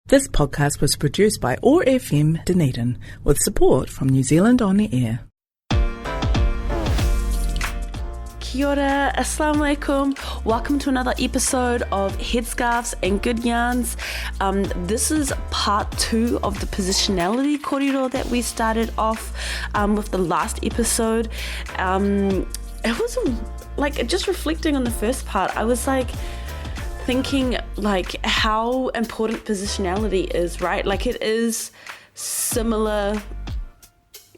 This podcast was produced by OAR FM Dunedin with support from New Zealand On the Air. Kia ora, assalamu alaikum. Welcome to another episode of Headscarves and Good Yarns. This is part 2 of the positionality corridor that we started off with the last episode. It was just reflecting on the first part. I was thinking how important positionality is, right? It is similar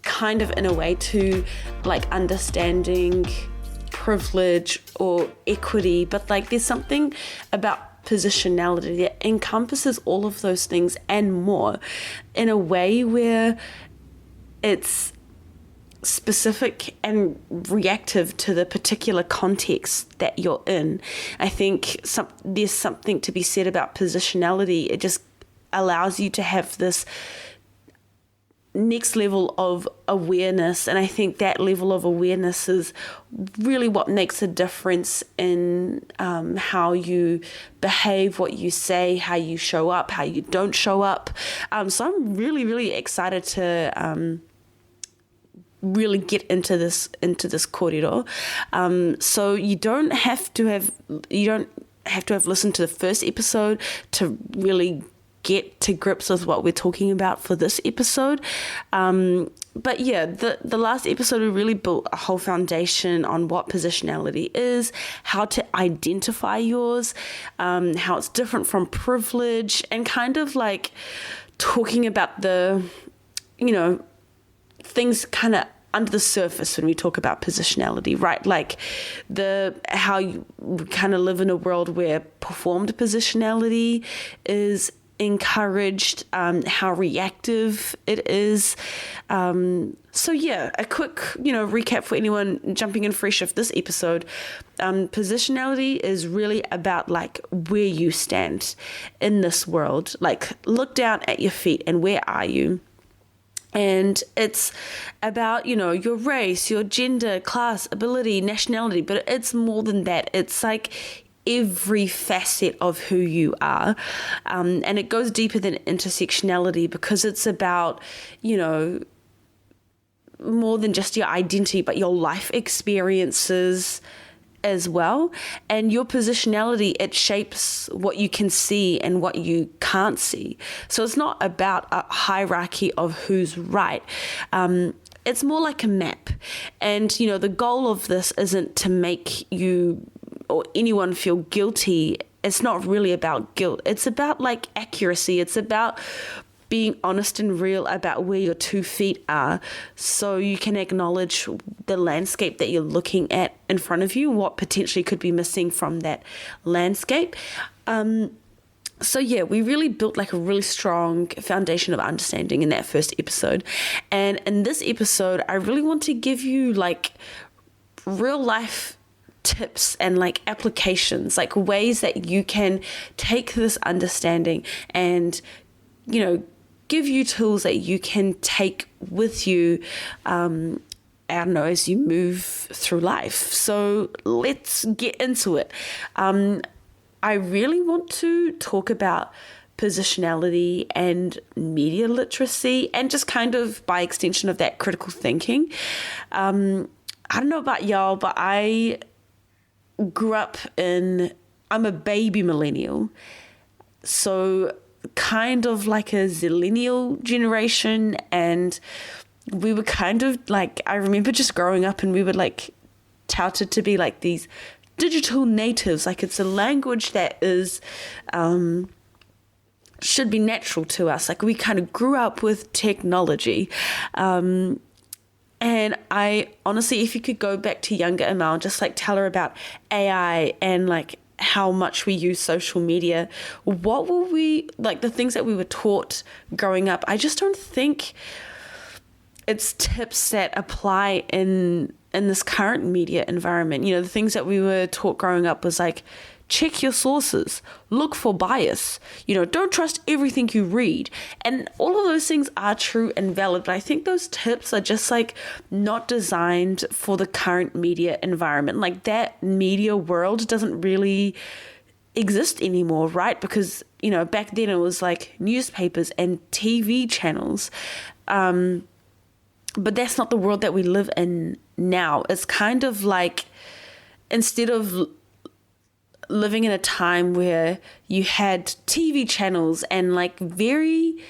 kind of in a way to understanding privilege or equity, but there's something about positionality that encompasses all of those things and more in a way where it's specific and reactive to the particular context that you're in. I think there's something to be said about positionality. It just allows you to have this next level of awareness, and I think that level of awareness is really what makes a difference in how you behave, what you say, how you show up, how you don't show up. So I'm really excited to really get into this corridor. So you don't have to have listened to the first episode to really get to grips with what we're talking about for this episode. But yeah, the last episode we really built a whole foundation on what positionality is, how to identify yours, how it's different from privilege, and kind of talking about the, things kind of under the surface when we talk about positionality, right? How you kind of live in a world where performed positionality is encouraged, how reactive it is. So yeah, a quick, recap for anyone jumping in fresh off this episode. Positionality is really about where you stand in this world. Look down at your feet and where are you? And it's about, your race, your gender, class, ability, nationality, but it's more than that. It's every facet of who you are. And it goes deeper than intersectionality because it's about, more than just your identity, but your life experiences as well. And your positionality, it shapes what you can see and what you can't see. So it's not about a hierarchy of who's right. It's more like a map. And, the goal of this isn't to make you or anyone feel guilty. It's not really about guilt. It's about accuracy. It's about being honest and real about where your 2 feet are, so you can acknowledge the landscape that you're looking at in front of you, what potentially could be missing from that landscape. So yeah, we really built a really strong foundation of understanding in that first episode. And in this episode, I really want to give you real life tips and applications, ways that you can take this understanding and, give you tools that you can take with you, as you move through life. So let's get into it. I really want to talk about positionality and media literacy, and just kind of by extension of that, critical thinking. I don't know about y'all, but I grew up I'm a baby millennial, so kind of a zillennial generation, and we were kind of I remember just growing up and we were touted to be these digital natives. It's a language that is should be natural to us. We kind of grew up with technology. And I honestly, if you could go back to younger Amal, just tell her about AI and how much we use social media, what were we, the things that we were taught growing up, I just don't think it's tips that apply in this current media environment. The things that we were taught growing up was check your sources, look for bias, don't trust everything you read. And all of those things are true and valid, but I think those tips are just not designed for the current media environment. That media world doesn't really exist anymore, right? Because back then it was like newspapers and TV channels. But that's not the world that we live in now. It's kind of like, instead of living in a time where you had TV channels and like very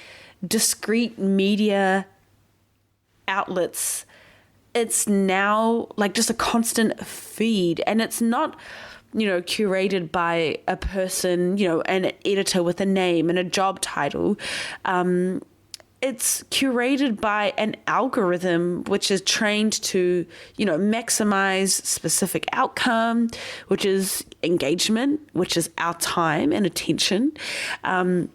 discrete media outlets, it's now like just a constant feed, and it's not, curated by a person, an editor with a name and a job title. It's curated by an algorithm which is trained to, maximize specific outcome, which is engagement, which is our time and attention. And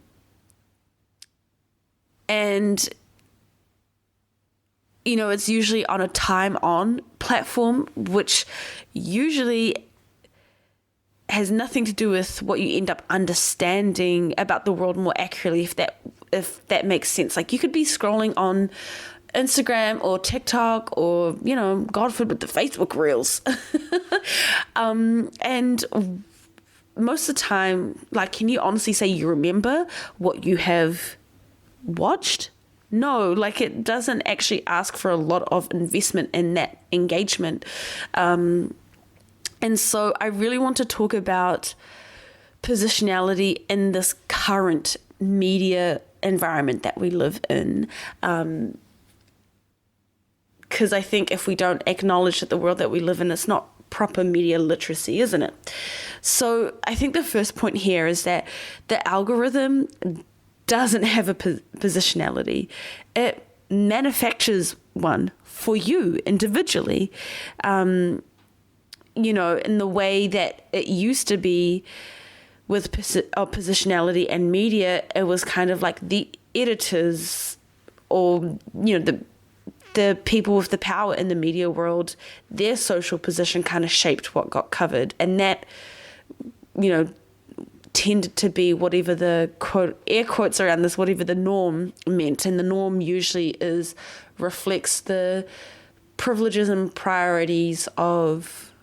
it's usually on a time on platform, which usually has nothing to do with what you end up understanding about the world more accurately, if that makes sense. Like, you could be scrolling on Instagram or TikTok or, God forbid, the Facebook Reels. And most of the time, like, can you honestly say you remember what you have watched? No, like, it doesn't actually ask for a lot of investment in that engagement. And so I really want to talk about positionality in this current media environment that we live in. Because I think if we don't acknowledge that the world that we live in is not proper media literacy, isn't it? So I think the first point here is that the algorithm doesn't have a positionality. It manufactures one for you individually. In the way that it used to be with positionality and media, it was kind of like the editors or, the people with the power in the media world, their social position kind of shaped what got covered. And that, tended to be whatever the quote, air quotes around this, whatever the norm meant. And the norm usually reflects the privileges and priorities of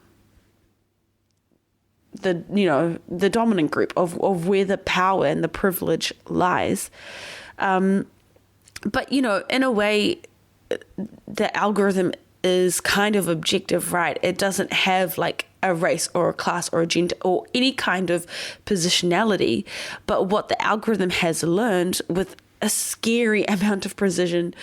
the dominant group, of where the power and the privilege lies. But, in a way, the algorithm is kind of objective, right? It doesn't have like a race or a class or a gender or any kind of positionality. But what the algorithm has learned with a scary amount of precision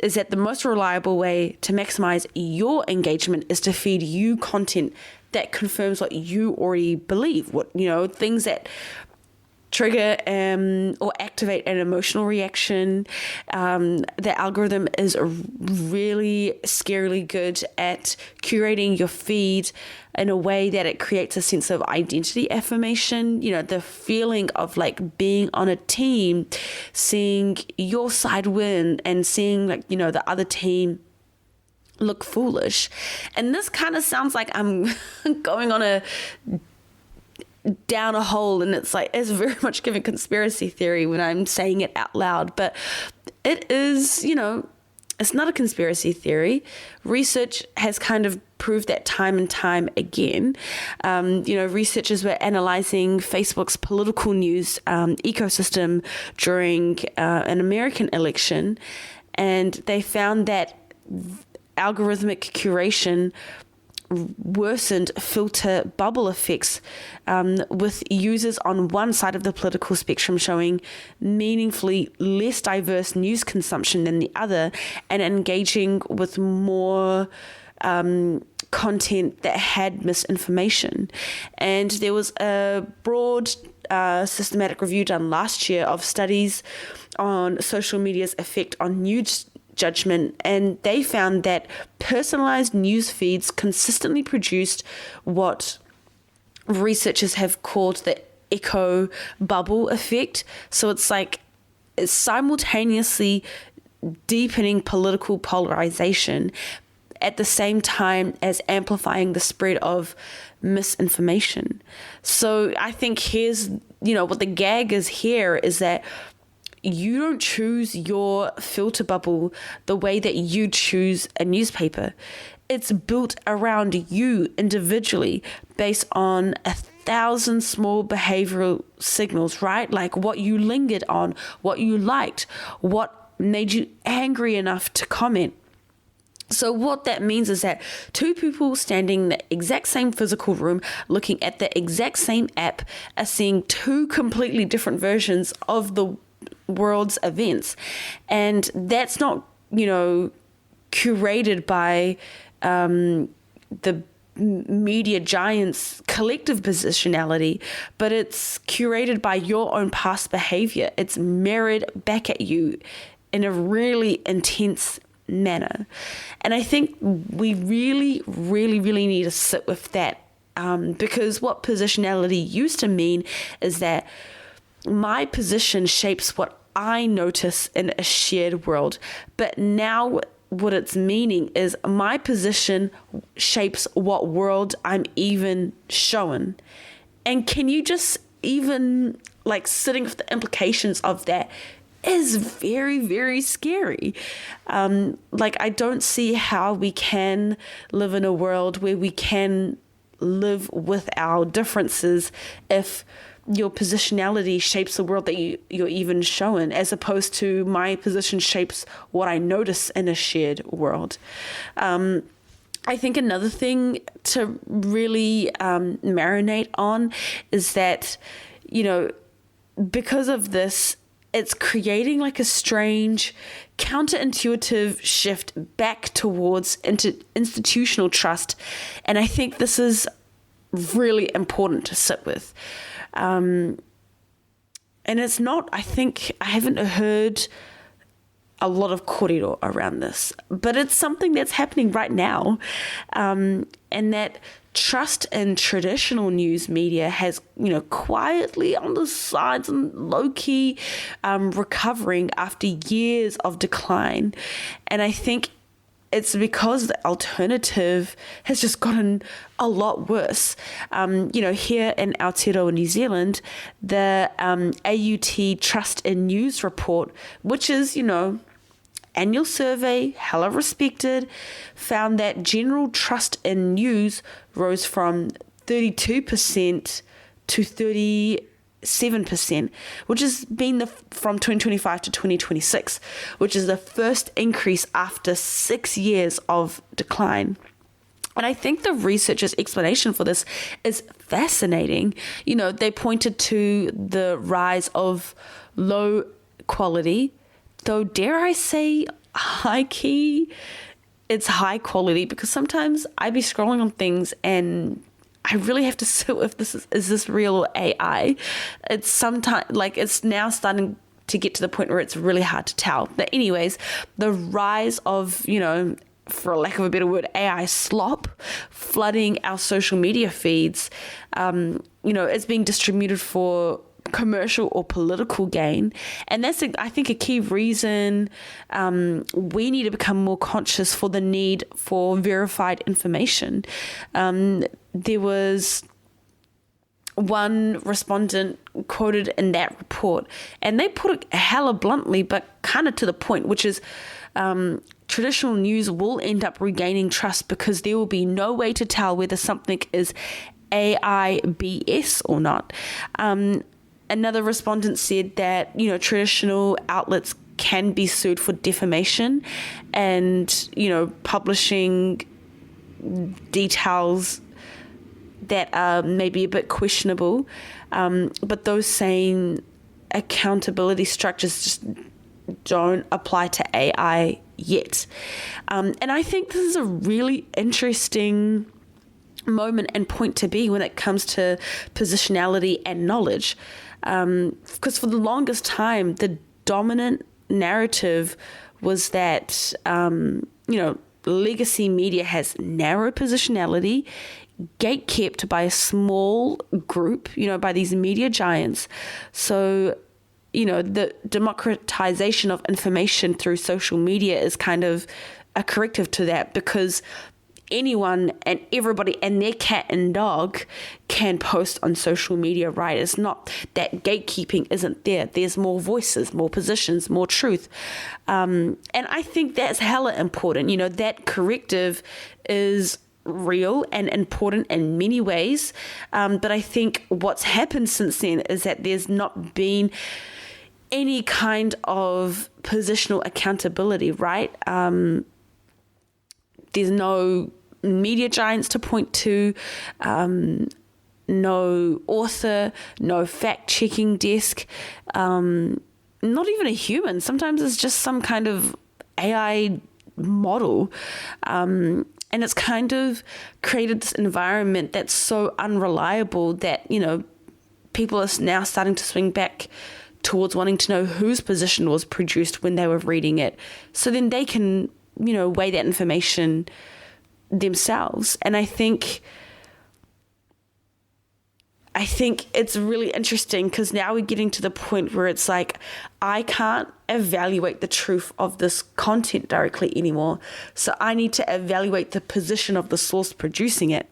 is that the most reliable way to maximize your engagement is to feed you content that confirms what you already believe, things that trigger or activate an emotional reaction. The algorithm is really scarily good at curating your feed in a way that it creates a sense of identity affirmation, the feeling of like being on a team, seeing your side win and seeing like, the other team look foolish. And this kind of sounds like I'm going on down a hole, and it's very much giving conspiracy theory when I'm saying it out loud, but it is, it's not a conspiracy theory. Research has kind of proved that time and time again. Researchers were analyzing Facebook's political news ecosystem during an American election, and they found that algorithmic curation worsened filter bubble effects, with users on one side of the political spectrum showing meaningfully less diverse news consumption than the other, and engaging with more content that had misinformation. And there was a broad systematic review done last year of studies on social media's effect on news judgment, and they found that personalized news feeds consistently produced what researchers have called the echo bubble effect. So it's simultaneously deepening political polarization at the same time as amplifying the spread of misinformation. So I think here's, what the gag is here is that you don't choose your filter bubble the way that you choose a newspaper. It's built around you individually based on 1,000 small behavioral signals, right? Like what you lingered on, what you liked, what made you angry enough to comment. So what that means is that two people standing in the exact same physical room looking at the exact same app are seeing two completely different versions of the world's events. And that's not, curated by the media giants' collective positionality, but it's curated by your own past behavior. It's mirrored back at you in a really intense manner. And I think we really, really, really need to sit with that, because what positionality used to mean is that my position shapes what I notice in a shared world. But now what it's meaning is my position shapes what world I'm even shown. And can you just even sitting with the implications of that is very, very scary. I don't see how we can live in a world where we can live with our differences if your positionality shapes the world that you're even shown, as opposed to my position shapes what I notice in a shared world. I think another thing to really marinate on is that, because of this, it's creating a strange counterintuitive shift back towards institutional trust. And I think this is really important to sit with. And it's not, I haven't heard a lot of kōrero around this, but it's something that's happening right now. And that trust in traditional news media has, quietly on the sides and low-key recovering after years of decline. And I think it's because the alternative has just gotten a lot worse. Here in Aotearoa, New Zealand, the AUT Trust in News report, which is, annual survey, hella respected, found that general trust in news rose from 32% to 37%, which has been from 2025 to 2026, which is the first increase after 6 years of decline. And I think the researchers' explanation for this is fascinating. They pointed to the rise of low quality, though dare I say high key, it's high quality, because sometimes I be scrolling on things and I really have to sit with is this real or AI? It's sometimes it's now starting to get to the point where it's really hard to tell. But anyways, the rise of, for lack of a better word, AI slop flooding our social media feeds, it's being distributed for commercial or political gain. And that's, I think, a key reason we need to become more conscious for the need for verified information. There was one respondent quoted in that report, and they put it hella bluntly, but kind of to the point, which is traditional news will end up regaining trust because there will be no way to tell whether something is AI BS or not. Another respondent said that, traditional outlets can be sued for defamation and, publishing details that are maybe a bit questionable. But those same accountability structures just don't apply to AI yet. And I think this is a really interesting moment and point to be when it comes to positionality and knowledge. Because for the longest time, the dominant narrative was that, legacy media has narrow positionality, gatekept by a small group, by these media giants. So, the democratization of information through social media is kind of a corrective to that, because anyone and everybody and their cat and dog can post on social media, right? It's not that gatekeeping isn't there. There's more voices, more positions, more truth. And I think that's hella important. That corrective is real and important in many ways. But I think what's happened since then is that there's not been any kind of positional accountability, right? There's no media giants to point to, no author, no fact-checking desk, not even a human. Sometimes it's just some kind of AI model. And it's kind of created this environment that's so unreliable that, people are now starting to swing back towards wanting to know whose position was produced when they were reading it. So then they can, weigh that information themselves. And I think it's really interesting because now we're getting to the point where it's like, I can't evaluate the truth of this content directly anymore. So I need to evaluate the position of the source producing it.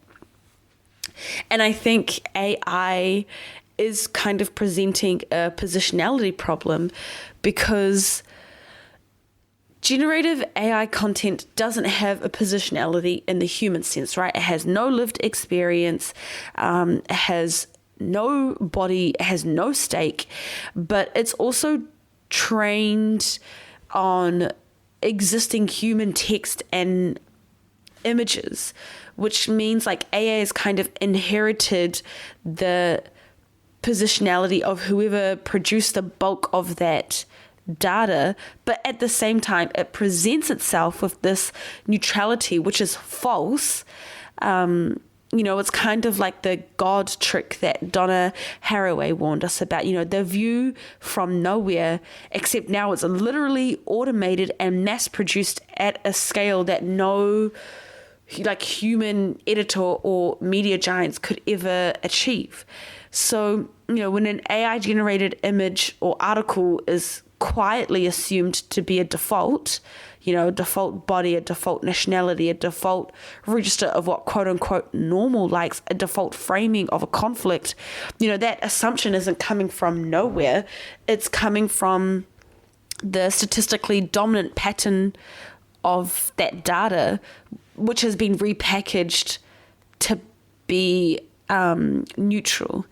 And I think AI is kind of presenting a positionality problem because generative AI content doesn't have a positionality in the human sense, right? It has no lived experience. It has no body, it has no stake, but it's also trained on existing human text and images, which means like AI has kind of inherited the positionality of whoever produced the bulk of that data, but at the same time, it presents itself with this neutrality, which is false. It's kind of like the God trick that Donna Haraway warned us about, the view from nowhere, except now it's literally automated and mass produced at a scale that no human editor or media giants could ever achieve. So, when an AI generated image or article is quietly assumed to be a default, a default body, a default nationality, a default register of what quote unquote normal likes, a default framing of a conflict, that assumption isn't coming from nowhere. It's coming from the statistically dominant pattern of that data, which has been repackaged to be neutral.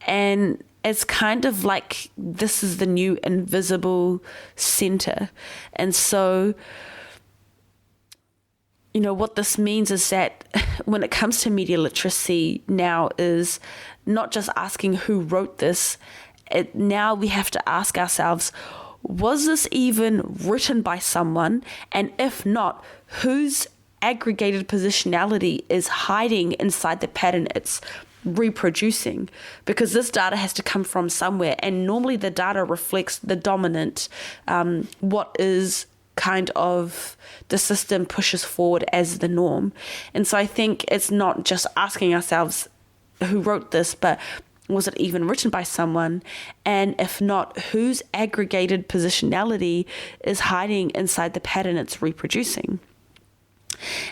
And it's kind of like this is the new invisible center. And so, what this means is that when it comes to media literacy now is not just asking who wrote this. Now we have to ask ourselves, was this even written by someone? And if not, whose aggregated positionality is hiding inside the pattern it's reproducing? Because this data has to come from somewhere, and normally the data reflects the dominant, what is kind of the system pushes forward as the norm. And so I think it's not just asking ourselves who wrote this, but was it even written by someone? And if not, whose aggregated positionality is hiding inside the pattern it's reproducing?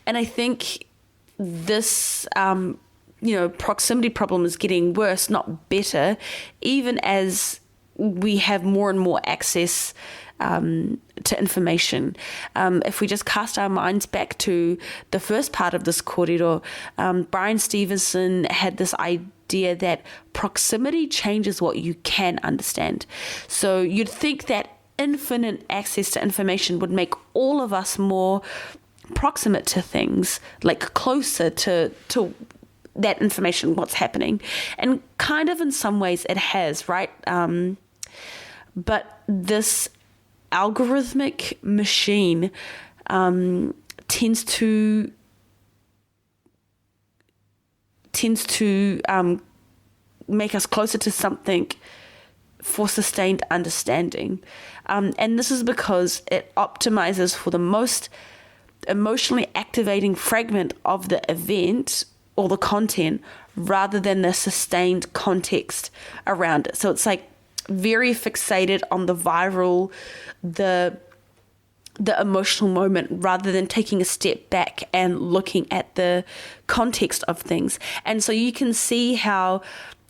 And I think this proximity problem is getting worse, not better, even as we have more and more access to information. If we just cast our minds back to the first part of this corridor, Brian Stevenson had this idea that proximity changes what you can understand. So you'd think that infinite access to information would make all of us more proximate to things, like closer to that information, what's happening. And kind of in some ways it has, right? But this algorithmic machine tends to make us closer to something for sustained understanding. And this is because it optimizes for the most emotionally activating fragment of the event or the content rather than the sustained context around it. So it's like very fixated on the viral, the emotional moment rather than taking a step back and looking at the context of things. And so you can see how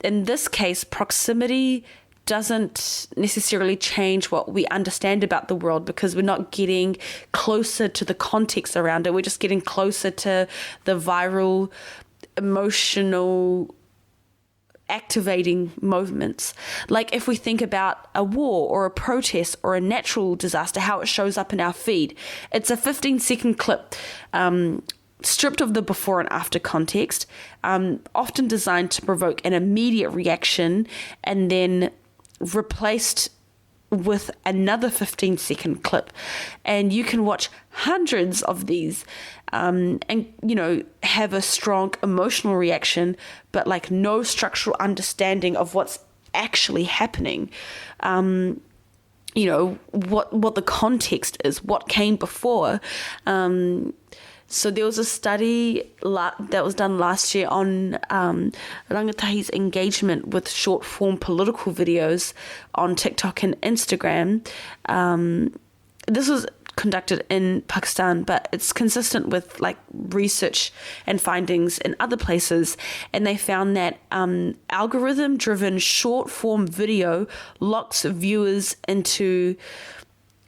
in this case proximity doesn't necessarily change what we understand about the world, because we're not getting closer to the context around it. We're just getting closer to the viral, emotional, activating movements. Like if we think about a war or a protest or a natural disaster, how it shows up in our feed. It's a 15-second clip, stripped of the before and after context, often designed to provoke an immediate reaction, and then replaced with another 15-second clip. And you can watch hundreds of these and, have a strong emotional reaction, but like no structural understanding of what's actually happening. What the context is, what came before. So there was a study that was done last year on rangatahi's engagement with short-form political videos on TikTok and Instagram. This was conducted in Pakistan, but it's consistent with like research and findings in other places. And they found that algorithm-driven short-form video locks viewers into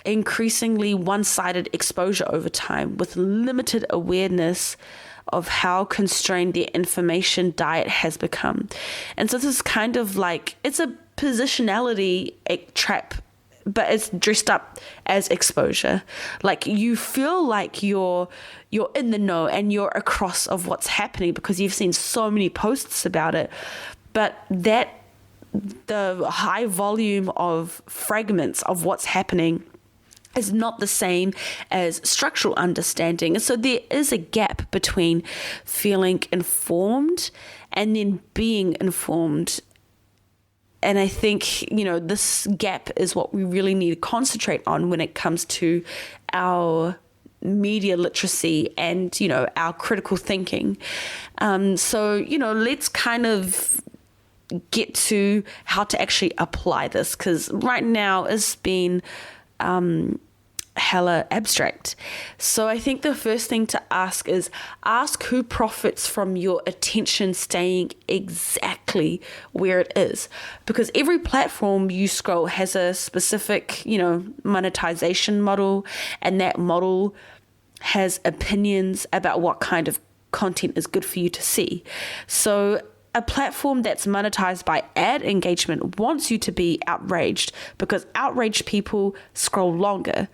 increasingly one-sided exposure over time, with limited awareness of how constrained their information diet has become. And so this is kind of like, it's a positionality trap, but it's dressed up as exposure. Like you feel like you're in the know and you're across of what's happening because you've seen so many posts about it. But the high volume of fragments of what's happening is not the same as structural understanding. And so there is a gap between feeling informed and then being informed. And I think, this gap is what we really need to concentrate on when it comes to our media literacy and, our critical thinking. Let's kind of get to how to actually apply this, because right now it's been hella abstract. So I think the first thing to ask is who profits from your attention staying exactly where it is, because every platform you scroll has a specific, monetization model, and that model has opinions about what kind of content is good for you to see. So a platform that's monetized by ad engagement wants you to be outraged, because outraged people scroll longer.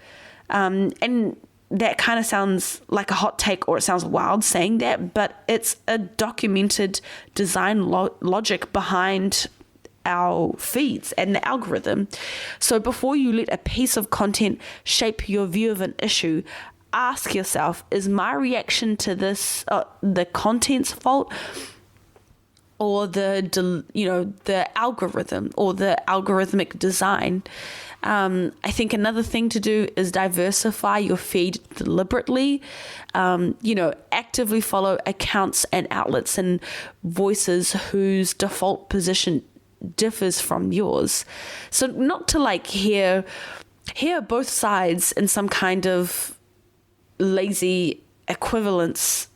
And that kind of sounds like a hot take, or it sounds wild saying that, but it's a documented design logic behind our feeds and the algorithm. So before you let a piece of content shape your view of an issue, ask yourself, is my reaction to this the content's fault, or the algorithm or the algorithmic design? I think another thing to do is diversify your feed deliberately. Actively follow accounts and outlets and voices whose default position differs from yours. So not to hear both sides in some kind of lazy equivalence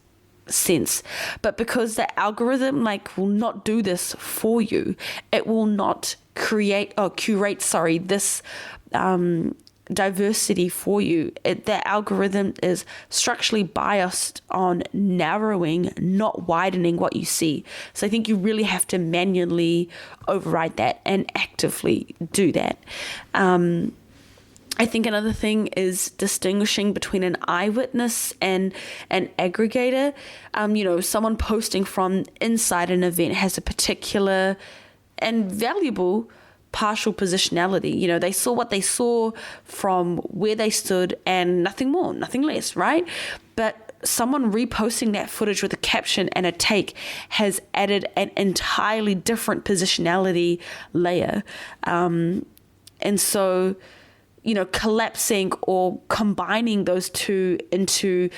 sense, but because the algorithm will not do this for you. It will not curate this diversity for you. The algorithm is structurally biased on narrowing, not widening what you see. So I think you really have to manually override that and actively do that. I think another thing is distinguishing between an eyewitness and an aggregator. Someone posting from inside an event has a particular and valuable partial positionality. They saw what they saw from where they stood and nothing more, nothing less, right? But someone reposting that footage with a caption and a take has added an entirely different positionality layer. And so collapsing or combining those two into,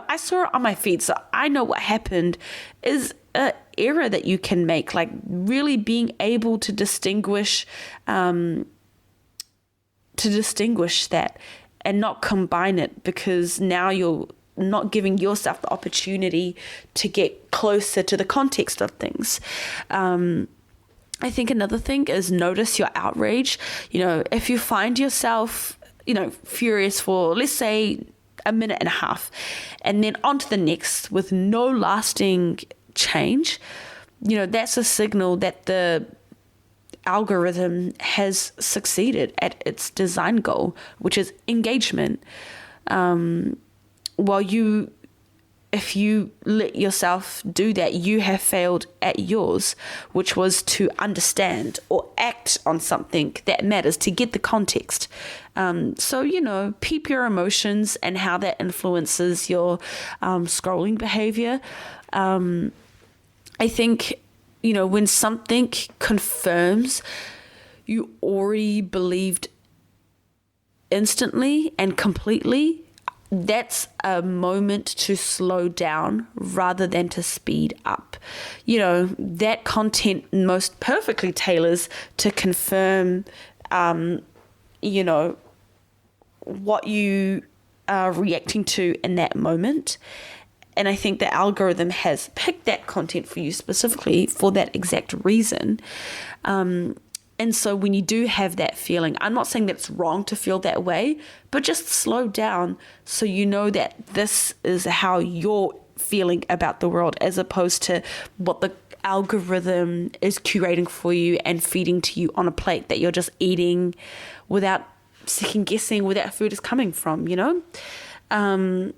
I saw it on my feed, so I know what happened, is an error that you can make. Really being able to distinguish that and not combine it, because now you're not giving yourself the opportunity to get closer to the context of things. I think another thing is notice your outrage. If you find yourself, furious for, let's say, a minute and a half, and then on to the next with no lasting change, that's a signal that the algorithm has succeeded at its design goal, which is engagement. If you let yourself do that, you have failed at yours, which was to understand or act on something that matters, to get the context. So, peep your emotions and how that influences your scrolling behavior. I think, when something confirms you already believed instantly and completely, that's a moment to slow down rather than to speed up. That content most perfectly tailors to confirm, what you are reacting to in that moment. And I think the algorithm has picked that content for you specifically for that exact reason. And so when you do have that feeling, I'm not saying that it's wrong to feel that way, but just slow down so you know that this is how you're feeling about the world, as opposed to what the algorithm is curating for you and feeding to you on a plate that you're just eating without second guessing where that food is coming from, And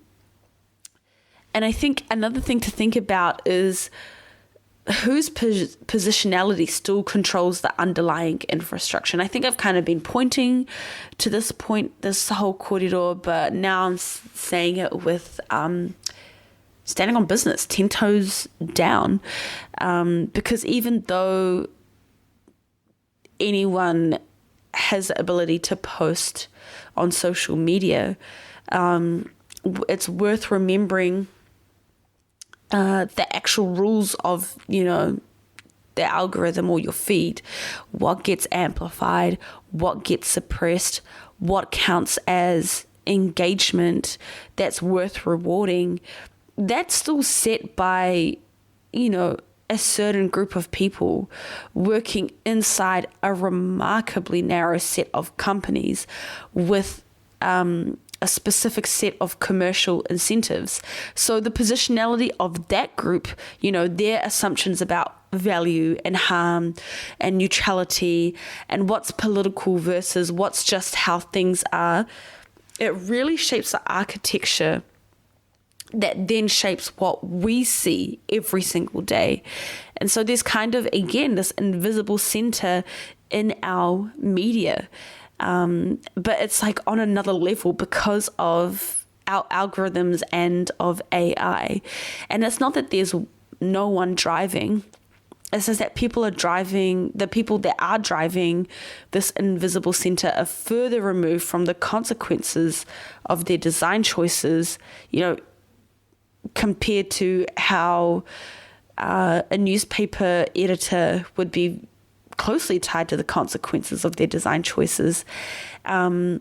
I think another thing to think about is whose positionality still controls the underlying infrastructure. And I think I've kind of been pointing to this whole corridor, but now I'm saying it with standing on business, 10 toes down. Because even though anyone has the ability to post on social media, it's worth remembering the actual rules of, the algorithm or your feed, what gets amplified, what gets suppressed, what counts as engagement that's worth rewarding. That's still set by, a certain group of people working inside a remarkably narrow set of companies with a specific set of commercial incentives. So the positionality of that group, their assumptions about value and harm and neutrality and what's political versus what's just how things are, it really shapes the architecture that then shapes what we see every single day. And so there's kind of, again, this invisible center in our media. But it's like on another level because of our algorithms and of AI. And it's not that there's no one driving. It's just that the people that are driving this invisible center are further removed from the consequences of their design choices, compared to how a newspaper editor would be closely tied to the consequences of their design choices, and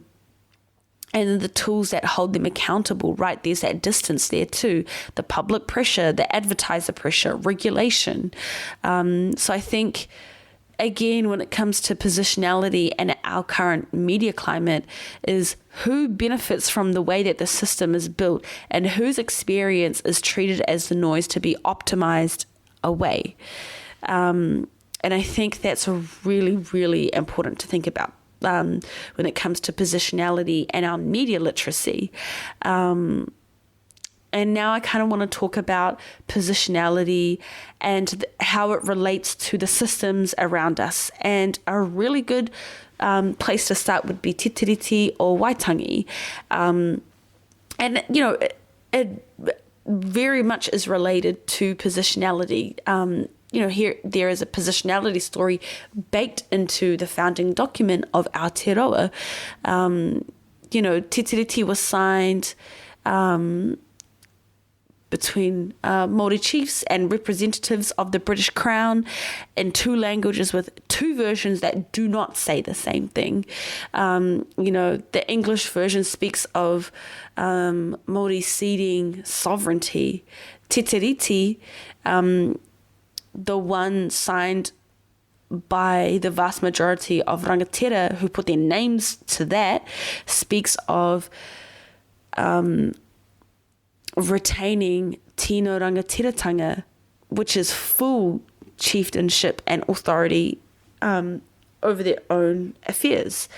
the tools that hold them accountable, right? There's that distance there too, the public pressure, the advertiser pressure, regulation. So I think, again, when it comes to positionality and our current media climate, is who benefits from the way that the system is built and whose experience is treated as the noise to be optimized away. And I think that's really, really important to think about when it comes to positionality and our media literacy. And now I kind of want to talk about positionality and how it relates to the systems around us. And a really good place to start would be te tiriti or waitangi. It very much is related to positionality. Here there is a positionality story baked into the founding document of Aotearoa. Te tiriti was signed between Māori chiefs and representatives of the British Crown in two languages with two versions that do not say the same thing. The English version speaks of Māori ceding sovereignty. Te tiriti, the one signed by the vast majority of rangatira who put their names to that speaks of retaining tino rangatiratanga, which is full chieftainship and authority over their own affairs.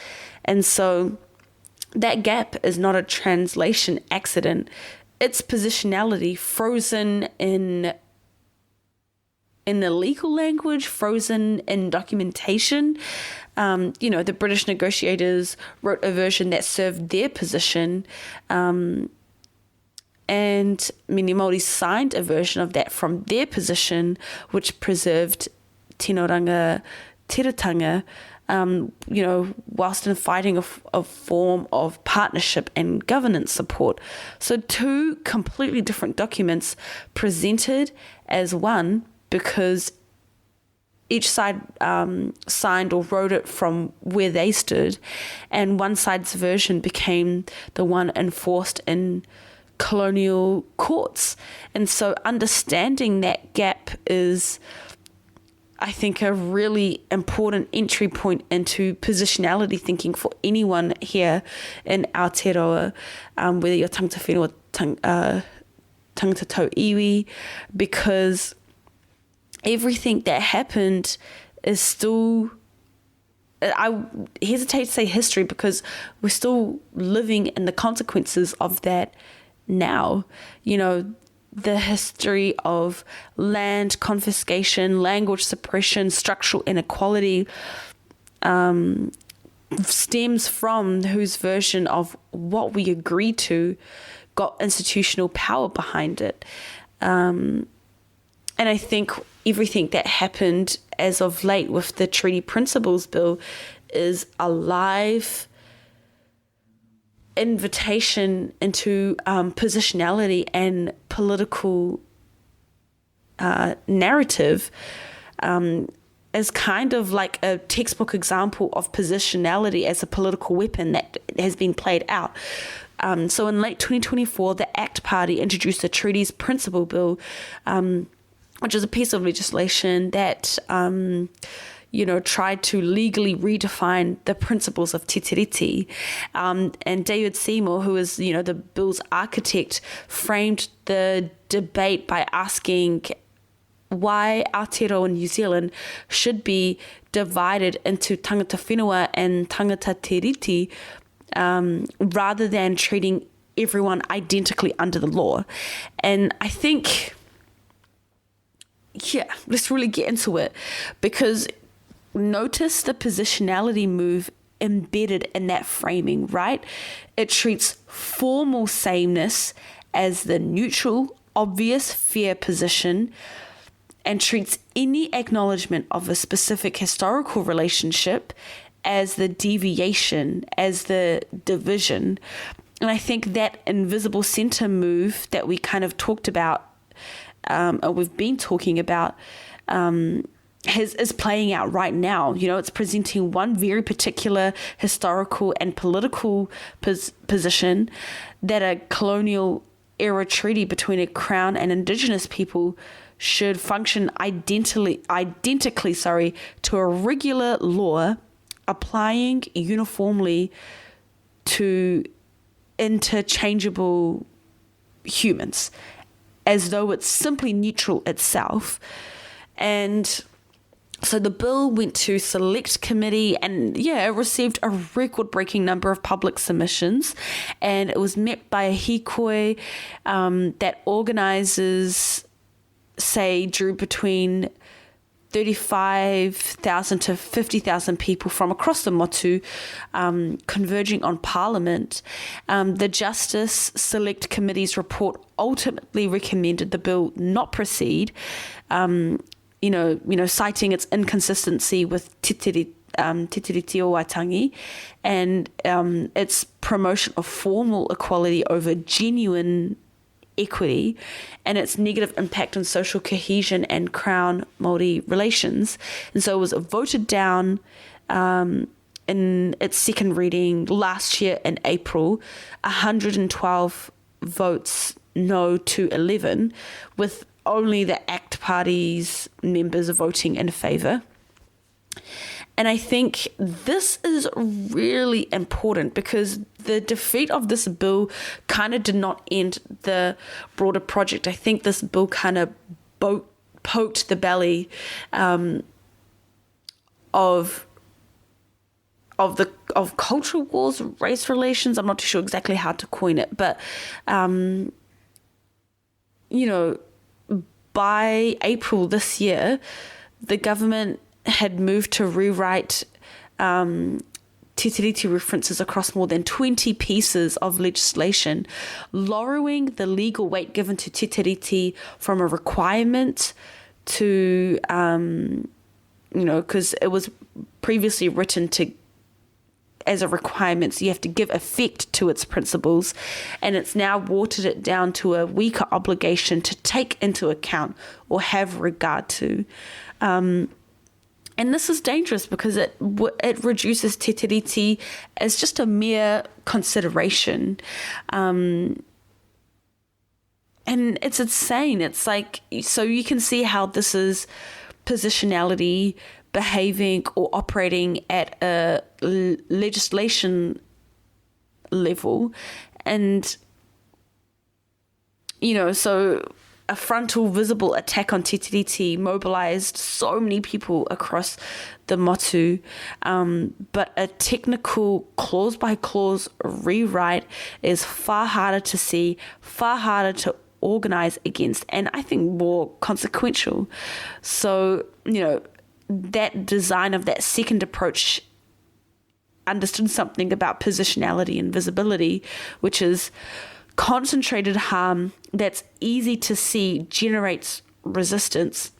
And so that gap is not a translation accident. It's positionality frozen in the legal language, frozen in documentation. The British negotiators wrote a version that served their position, and many Māori signed a version of that from their position, which preserved tino rangatiratanga, whilst in fighting a form of partnership and governance support. So two completely different documents presented as one, because each side signed or wrote it from where they stood, and one side's version became the one enforced in colonial courts. And so understanding that gap is, I think, a really important entry point into positionality thinking for anyone here in Aotearoa, whether you're tangata whenua or tangata tau iwi, because everything that happened is still, I hesitate to say history, because we're still living in the consequences of that now. The history of land confiscation, language suppression, structural inequality stems from whose version of what we agreed to got institutional power behind it. And I think everything that happened as of late with the Treaty Principles Bill is a live invitation into positionality and political narrative, is kind of like a textbook example of positionality as a political weapon that has been played out. So in late 2024, the ACT Party introduced the Treaties Principle Bill, which is a piece of legislation that tried to legally redefine the principles of te tiriti. And David Seymour, who is, the bill's architect, framed the debate by asking why Aotearoa in New Zealand should be divided into tangata whenua and tangata tiriti, rather than treating everyone identically under the law. And I think, let's really get into it, because notice the positionality move embedded in that framing, right? It treats formal sameness as the neutral, obvious, fair position, and treats any acknowledgement of a specific historical relationship as the deviation, as the division. And I think that invisible center move that we kind of talked about, or we've been talking about, is playing out right now. It's presenting one very particular historical and political position, that a colonial era treaty between a crown and indigenous people should function identically to a regular law applying uniformly to interchangeable humans, as though it's simply neutral itself. And so the bill went to select committee, and it received a record-breaking number of public submissions, and it was met by a hikoi that organisers say drew between 35,000 to 50,000 people from across the motu, converging on Parliament. The Justice Select Committee's report ultimately recommended the bill not proceed, citing its inconsistency with te tiriti o Waitangi and its promotion of formal equality over genuine equity, and its negative impact on social cohesion and Crown Māori relations. And so it was voted down in its second reading last year in April, 112 votes no to 11, with only the ACT Party's members voting in favour. And I think this is really important because the defeat of this bill kind of did not end the broader project. I think this bill kind of poked the belly of cultural wars, race relations. I'm not too sure exactly how to coin it, but by April this year, the government had moved to rewrite te tiriti references across more than 20 pieces of legislation, lowering the legal weight given to te tiriti from a requirement to, because it was previously written as a requirement, so you have to give effect to its principles, and it's now watered it down to a weaker obligation to take into account or have regard to. And this is dangerous because it reduces te tiriti as just a mere consideration. And it's insane. It's like, so you can see how this is positionality behaving or operating at a legislation level. And, so a frontal visible attack on te tiriti mobilized so many people across the motu, but a technical clause by clause rewrite is far harder to see, far harder to organize against, and I think more consequential. So, that design of that second approach understood something about positionality and visibility, which is concentrated harm that's easy to see generates resistance.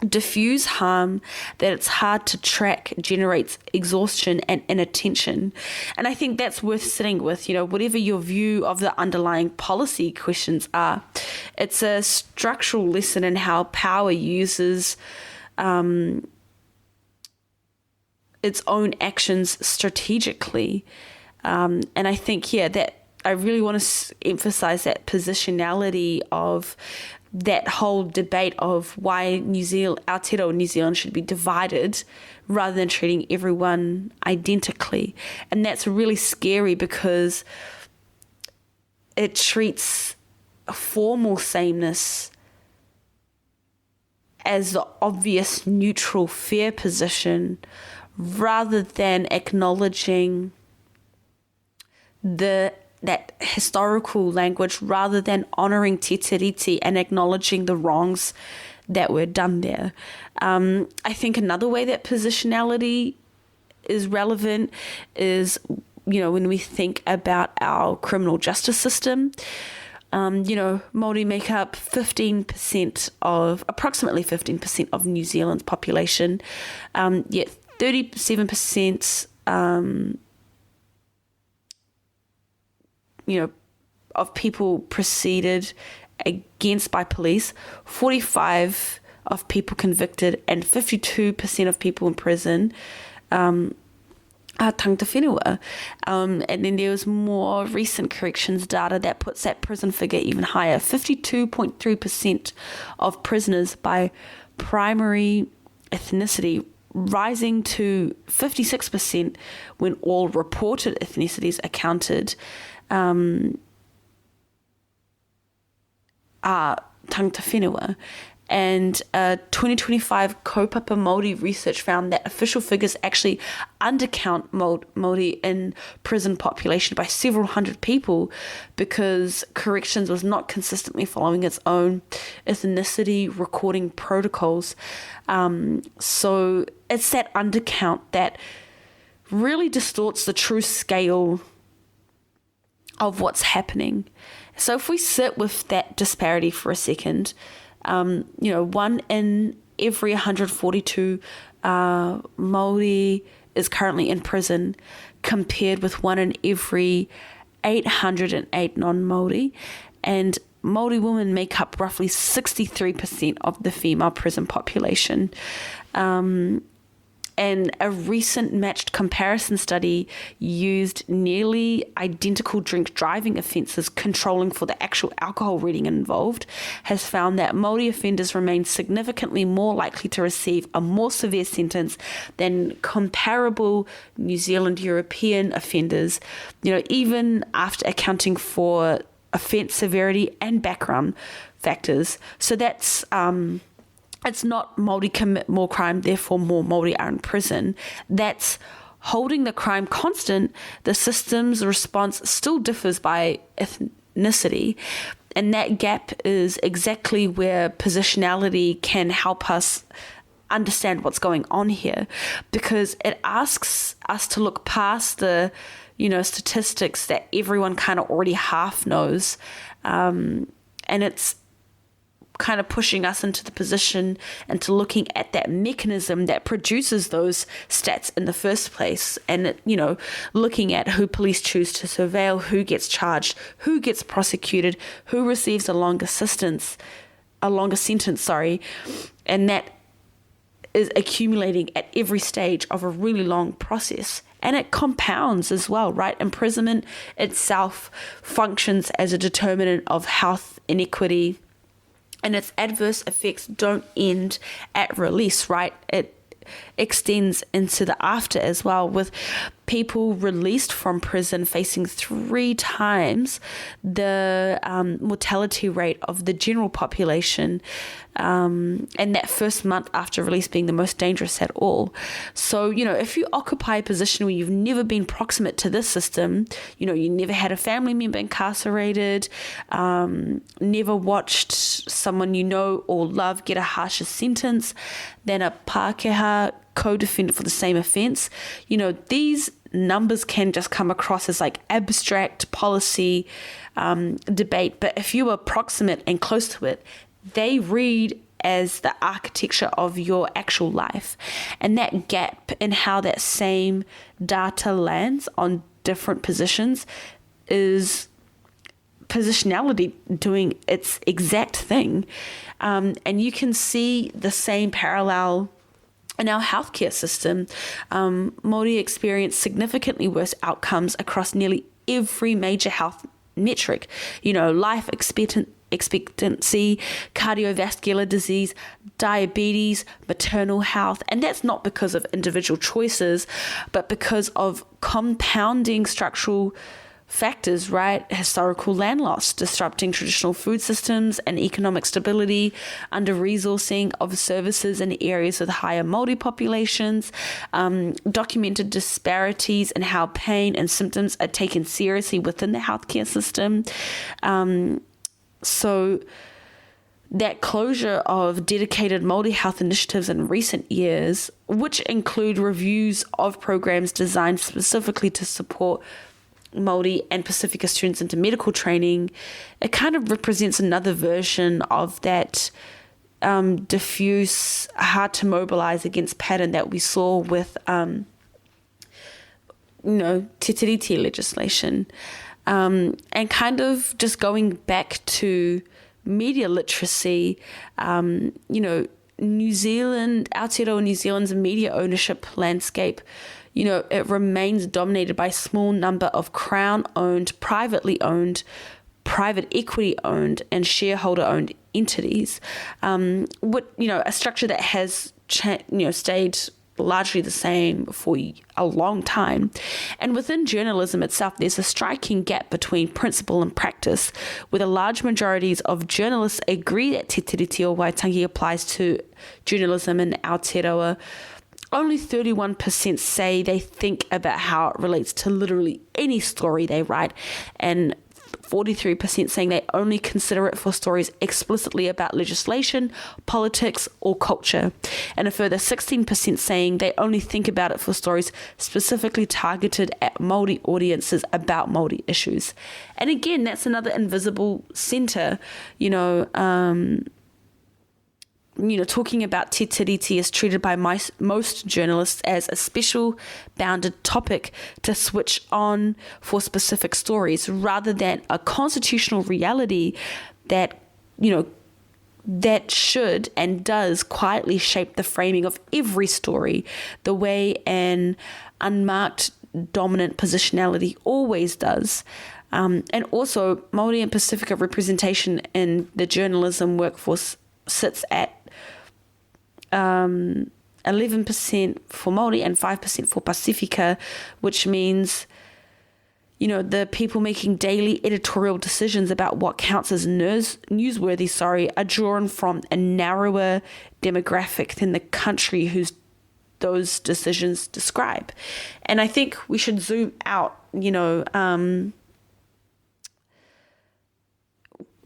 Diffuse harm that it's hard to track generates exhaustion and inattention. And I think that's worth sitting with, whatever your view of the underlying policy questions are. It's a structural lesson in how power uses its own actions strategically. And I think, that I really want to emphasize that positionality of that whole debate of why Aotearoa New Zealand should be divided rather than treating everyone identically. And that's really scary because it treats a formal sameness as the obvious neutral fair position rather than acknowledging that historical language, rather than honouring te tiriti and acknowledging the wrongs that were done there. I think another way that positionality is relevant is, when we think about our criminal justice system. Māori make up approximately 15% of New Zealand's population, yet 37% of people proceeded against by police, 45 of people convicted, and 52% of people in prison are tangata whenua. And then there was more recent corrections data that puts that prison figure even higher, 52.3% of prisoners by primary ethnicity, rising to 56% when all reported ethnicities accounted are tangata whenua. And 2025 Kaupapa Māori research found that official figures actually undercount Māori in prison population by several hundred people because corrections was not consistently following its own ethnicity recording protocols. So it's that undercount that really distorts the true scale of what's happening. So if we sit with that disparity for a second, 1 in every 142 Māori is currently in prison, compared with 1 in every 808 non-Māori, and Māori women make up roughly 63% of the female prison population. And a recent matched comparison study used nearly identical drink driving offences controlling for the actual alcohol reading involved has found that Māori offenders remain significantly more likely to receive a more severe sentence than comparable New Zealand European offenders, even after accounting for offence severity and background factors. So that's it's not Māori commit more crime, therefore more Māori are in prison. That's holding the crime constant. The system's response still differs by ethnicity, and that gap is exactly where positionality can help us understand what's going on here, because it asks us to look past the statistics that everyone kind of already half knows, and it's kind of pushing us into the position and to looking at that mechanism that produces those stats in the first place, and looking at who police choose to surveil, who gets charged, who gets prosecuted, who receives a longer sentence, and that is accumulating at every stage of a really long process. And it compounds as well, right? Imprisonment itself functions as a determinant of health inequity, and its adverse effects don't end at release, right? It extends into the after as well, with people released from prison facing 3 times the mortality rate of the general population, and that first month after release being the most dangerous at all. So, if you occupy a position where you've never been proximate to this system, you never had a family member incarcerated, never watched someone you know or love get a harsher sentence than a Pākehā co-defendant for the same offence, these numbers can just come across as like abstract policy debate. But if you are proximate and close to it, they read as the architecture of your actual life. And that gap in how that same data lands on different positions is positionality doing its exact thing. And you can see the same parallel in our healthcare system. Māori experience significantly worse outcomes across nearly every major health metric. Life expectancy, cardiovascular disease, diabetes, maternal health. And that's not because of individual choices, but because of compounding structural factors, right? Historical land loss, disrupting traditional food systems and economic stability, under-resourcing of services in areas with higher Māori populations, documented disparities in how pain and symptoms are taken seriously within the healthcare system. So that closure of dedicated Māori health initiatives in recent years, which include reviews of programs designed specifically to support Māori and Pacifica students into medical training, it kind of represents another version of that diffuse, hard to mobilize against pattern that we saw with, Te Tiriti legislation. And kind of just going back to media literacy, New Zealand, Aotearoa New Zealand's media ownership landscape, it remains dominated by a small number of Crown-owned, privately owned, private equity-owned, and shareholder-owned entities. A structure that has stayed largely the same for a long time. And within journalism itself, there's a striking gap between principle and practice, where the large majorities of journalists agree that Te Tiriti o Waitangi applies to journalism in Aotearoa. Only 31% say they think about how it relates to literally any story they write, and 43% saying they only consider it for stories explicitly about legislation, politics, or culture, and a further 16% saying they only think about it for stories specifically targeted at Māori audiences about Māori issues. And again, that's another invisible centre, talking about Te Tiriti is treated by most journalists as a special bounded topic to switch on for specific stories, rather than a constitutional reality that, that should and does quietly shape the framing of every story, the way an unmarked dominant positionality always does. And also, Māori and Pacifica representation in the journalism workforce sits at 11% for Māori and 5% for Pacifica, which means, the people making daily editorial decisions about what counts as newsworthy, are drawn from a narrower demographic than the country whose those decisions describe. And I think we should zoom out,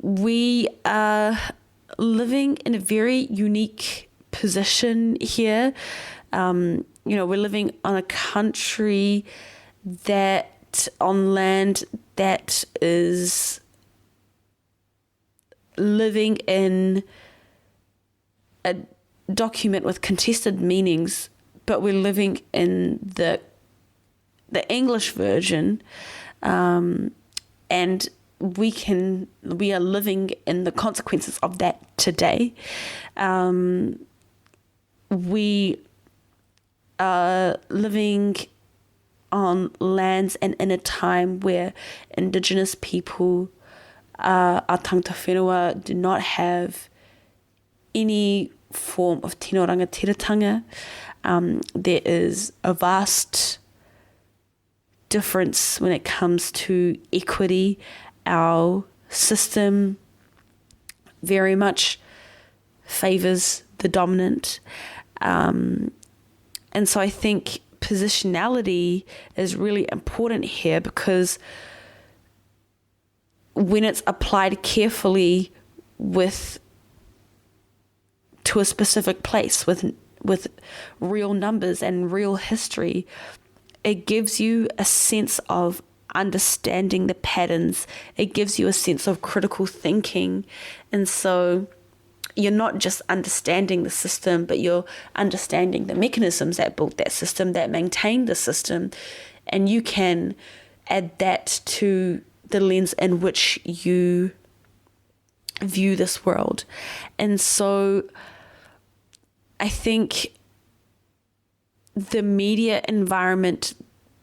we are living in a very unique position here. We're living on a country on land that is living in a document with contested meanings, but we're living in the English version, and we are living in the consequences of that today. We are living on lands and in a time where Indigenous people, our tangata whenua, do not have any form of tino rangatiratanga. There is a vast difference when it comes to equity. Our system very much favours the dominant. And so I think positionality is really important here, because when it's applied carefully to a specific place with real numbers and real history, it gives you a sense of understanding the patterns. It gives you a sense of critical thinking. And so you're not just understanding the system, but you're understanding the mechanisms that built that system, that maintain the system. And you can add that to the lens in which you view this world. And so I think the media environment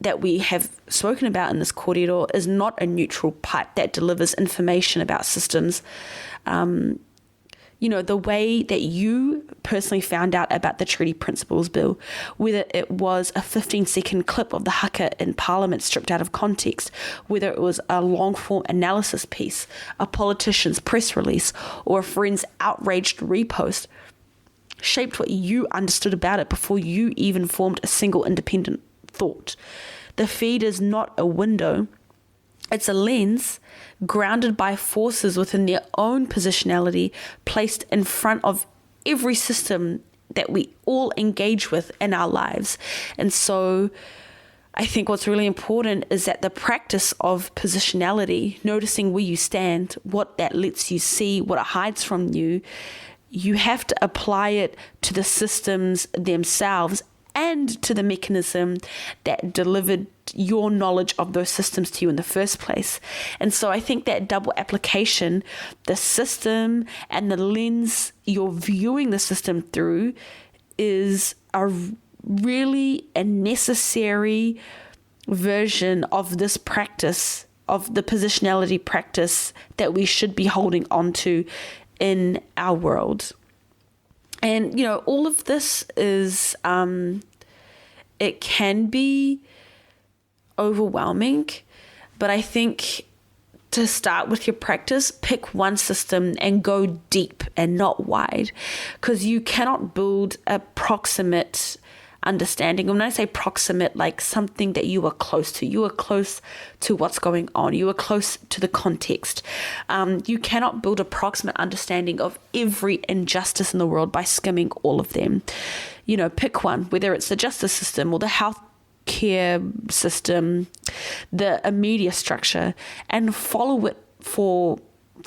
that we have spoken about in this kōrero is not a neutral pipe that delivers information about systems. The way that you personally found out about the Treaty Principles Bill, whether it was a 15-second clip of the haka in Parliament stripped out of context, whether it was a long-form analysis piece, a politician's press release, or a friend's outraged repost, shaped what you understood about it before you even formed a single independent thought. The feed is not a window. It's a lens grounded by forces within their own positionality, placed in front of every system that we all engage with in our lives. And so I think what's really important is that the practice of positionality, noticing where you stand, what that lets you see, what it hides from you, you have to apply it to the systems themselves and to the mechanism that delivered your knowledge of those systems to you in the first place. And so I think that double application, the system and the lens you're viewing the system through, is a really a necessary version of this practice, of the positionality practice that we should be holding on to in our world. And, all of this is, it can be overwhelming, but I think to start with your practice, pick one system and go deep and not wide, because you cannot build a proximate understanding. When I say proximate, like something that you are close to what's going on. You are close to the context. You cannot build a proximate understanding of every injustice in the world by skimming all of them. Pick one, whether it's the justice system or the health care system, a media structure, and follow it for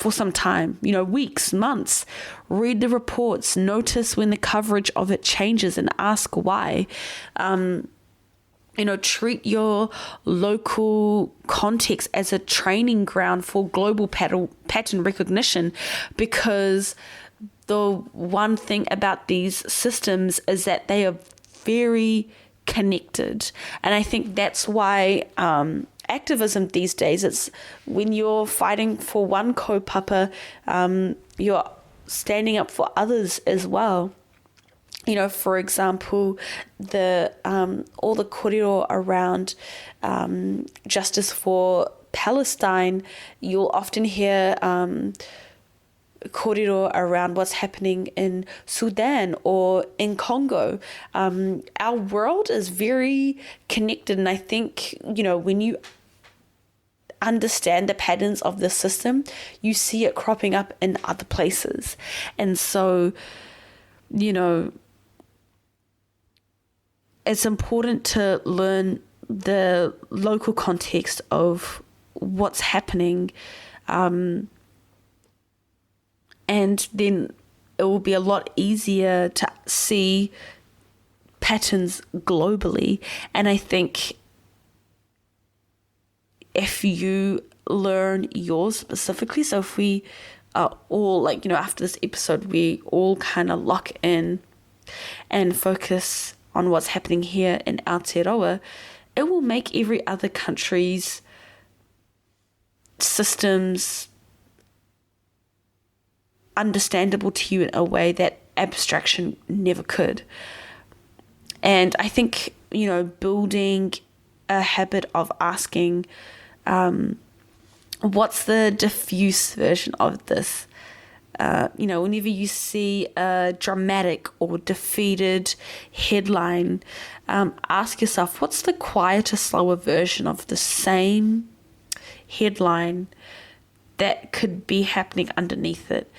some time, weeks, months. Read the reports, notice when the coverage of it changes and ask why. Treat your local context as a training ground for global pattern recognition, because the one thing about these systems is that they are very connected. And I think that's why activism these days, it's when you're fighting for one kaupapa, you're standing up for others as well. You know, for example, the all the kōrero around justice for Palestine, you'll often hear kōrero around what's happening in Sudan or in Congo. Our world is very connected, and I think, you know, when you understand the patterns of the system, you see it cropping up in other places. And so, you know, it's important to learn the local context of what's happening, and then it will be a lot easier to see patterns globally. And I think if you learn yours specifically, so if we are all like, you know, after this episode, we all kind of lock in and focus on what's happening here in Aotearoa, it will make every other country's systems understandable to you in a way that abstraction never could. And I think, you know, building a habit of asking, what's the diffuse version of this? You know, whenever you see a dramatic or defeated headline, ask yourself, what's the quieter, slower version of the same headline that could be happening underneath it?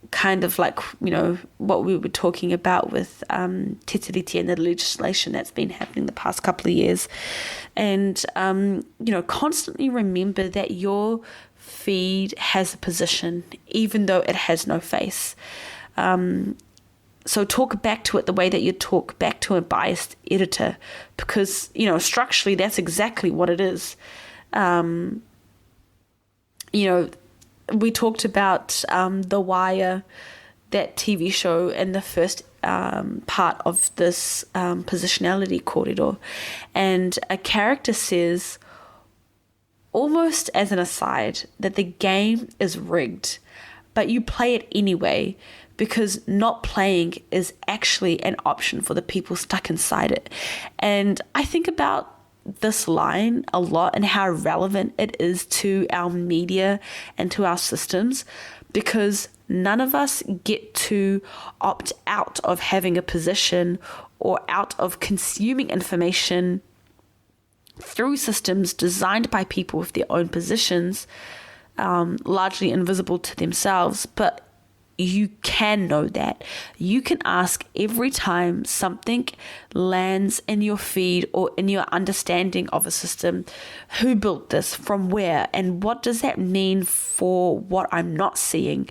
Kind of like, you know, what we were talking about with te tiriti and the legislation that's been happening the past couple of years. And, you know, constantly remember that your feed has a position, even though it has no face. So talk back to it the way that you talk back to a biased editor, because, you know, structurally that's exactly what it is. You know, we talked about The Wire, that TV show, in the first part of this positionality kōrero. And a character says, almost as an aside, that the game is rigged, but you play it anyway because not playing is actually an option for the people stuck inside it. And I think about this line a lot and how relevant it is to our media and to our systems, because none of us get to opt out of having a position or out of consuming information through systems designed by people with their own positions, largely invisible to themselves. But you can know that. You can ask every time something lands in your feed or in your understanding of a system, who built this, from where, and what does that mean for what I'm not seeing?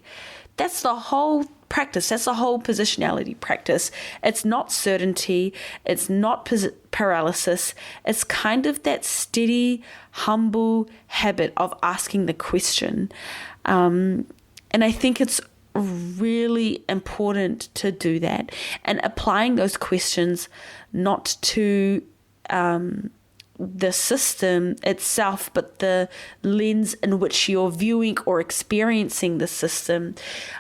That's the whole practice. That's the whole positionality practice. It's not certainty. It's not paralysis. It's kind of that steady, humble habit of asking the question. And I think it's really important to do that, and applying those questions not to the system itself, but the lens in which you're viewing or experiencing the system.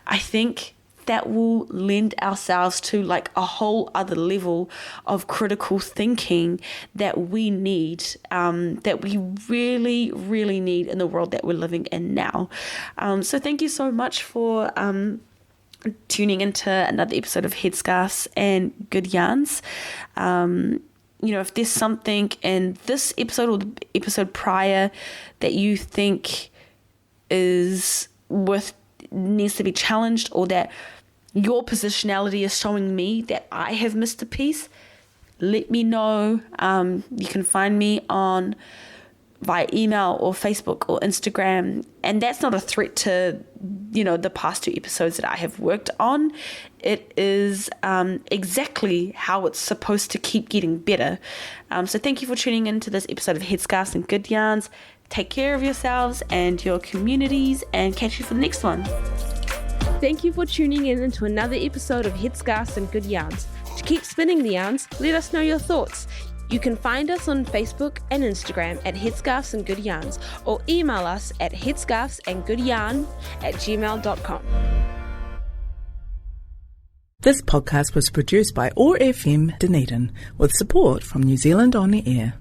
I think that will lend ourselves to like a whole other level of critical thinking that we need, that we really, really need in the world that we're living in now. So thank you so much for tuning into another episode of Headscarves and Good Yarns. You know, if there's something in this episode or the episode prior that you think needs to be challenged, or that your positionality is showing me that I have missed a piece, let me know. You can find me via email or Facebook or Instagram. And that's not a threat to, you know, the past 2 episodes that I have worked on. It is exactly how it's supposed to keep getting better. So thank you for tuning into this episode of Headscarves and Good Yarns. Take care of yourselves and your communities, and catch you for the next one. Thank you for tuning in into another episode of Headscarves and Good Yarns. To keep spinning the yarns, let us know your thoughts. You can find us on Facebook and Instagram at Headscarves and Good Yarns, or email us at headscarvesandgoodyarn@gmail.com. This podcast was produced by OAR FM Dunedin with support from New Zealand On the Air.